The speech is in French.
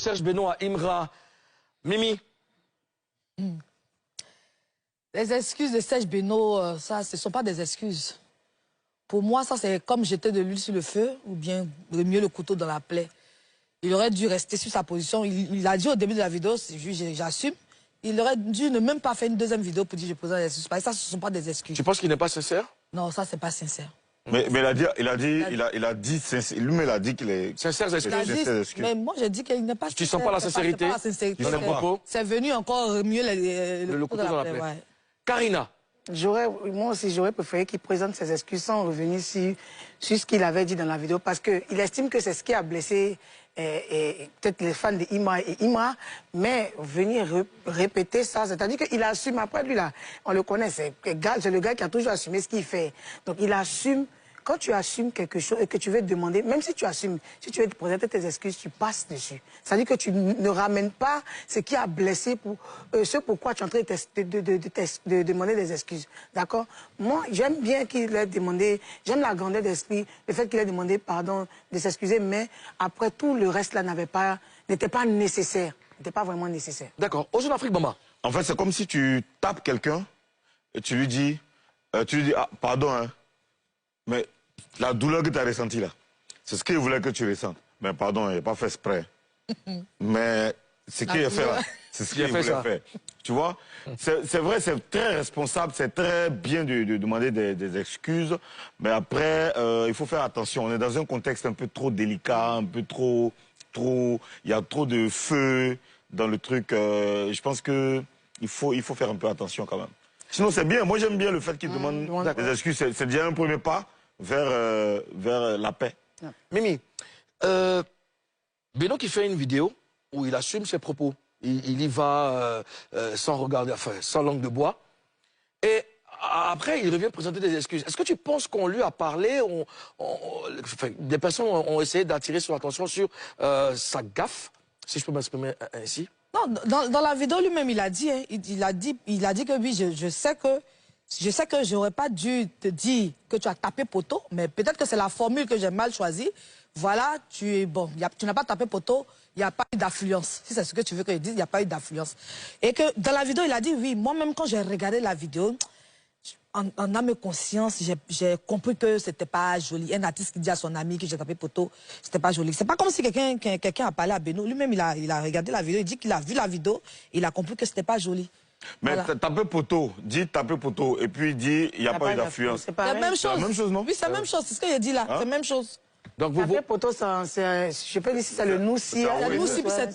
Serge Beno à Imra. Mimi. Les excuses de Serge Beno, ça, ce ne sont pas des excuses. Pour moi, ça, c'est comme jeter de l'huile sur le feu, ou bien, mieux, le couteau dans la plaie. Il aurait dû rester sur sa position. Il a dit au début de la vidéo, j'assume. Il aurait dû ne même pas faire une deuxième vidéo pour dire je présente des excuses. Parce que ça, ce ne sont pas des excuses. Tu penses qu'il n'est pas sincère? Non, ça, c'est pas sincère. Mais il a dit, lui-même il a dit qu'il est sincère excuses. Mais moi, j'ai dit qu'il n'est pas sincère. Tu sens pas la sincérité dans les propos? C'est venu encore mieux le couteau dans la plaie. Ouais. Karina. Moi aussi, j'aurais préféré qu'il présente ses excuses sans revenir sur ce qu'il avait dit dans la vidéo, parce qu'il estime que c'est ce qui a blessé peut-être les fans de Imra, mais venir répéter ça, c'est-à-dire qu'il assume. Après, lui, là, on le connaît, c'est le gars qui a toujours assumé ce qu'il fait. Donc, il assume. Quand tu assumes quelque chose et que tu veux demander, même si tu assumes, si tu veux te présenter tes excuses, tu passes dessus. C'est-à-dire que tu ne ramènes pas ce qui a blessé, ce pourquoi tu es en train de demander des excuses. D'accord? Moi, j'aime bien qu'il ait demandé, j'aime la grandeur d'esprit, le fait qu'il ait demandé pardon, de s'excuser, mais après tout, le reste là n'était pas nécessaire. N'était pas vraiment nécessaire. D'accord. Au Jeune Afrique, Bamba. En fait, c'est comme si tu tapes quelqu'un et tu lui dis, ah, pardon, hein. Mais la douleur que tu as ressentie là, c'est ce qu'il voulait que tu ressentes. Mais pardon, il n'a pas fait exprès. Mais ce qu'il a fait là, c'est ce qu'il voulait faire. Tu vois, c'est vrai, c'est très responsable, c'est très bien de demander des excuses. Mais après, il faut faire attention. On est dans un contexte un peu trop délicat, un peu trop... Il y a trop de feu dans le truc. Je pense qu'il faut faire un peu attention quand même. Sinon, c'est bien. Moi, j'aime bien le fait qu'il demande des excuses. C'est déjà un premier pas vers la paix. Mimi, Beno qui fait une vidéo où il assume ses propos. Il y va sans regarder, enfin, sans langue de bois. Et après, il revient présenter des excuses. Est-ce que tu penses qu'on lui a parlé, des personnes ont essayé d'attirer son attention sur sa gaffe, si je peux m'exprimer ainsi? Non, dans la vidéo lui-même, il a dit, hein, il a dit que oui, je sais que j'aurais pas dû te dire que tu as tapé poteau, mais peut-être que c'est la formule que j'ai mal choisie. Voilà, tu n'as pas tapé poteau, il n'y a pas eu d'affluence. Si c'est ce que tu veux que je dise, il n'y a pas eu d'affluence. Et que dans la vidéo, il a dit oui, moi-même quand j'ai regardé la vidéo, en âme et conscience, j'ai compris que c'était pas joli. Un artiste qui dit à son ami que j'ai tapé poteau, c'était pas joli. C'est pas comme si quelqu'un a parlé à Beno. Lui-même, il a regardé la vidéo, il dit qu'il a vu la vidéo, il a compris que c'était pas joli. Mais voilà. Taper poteau, dit taper poteau, et puis dit il n'y a pas eu d'affluence. C'est la même chose, non? Oui, c'est la même chose, c'est ce que j'ai dit là, c'est la même chose. Donc taper poteau, je peux dire si c'est le nous-si. Le nous-si, c'est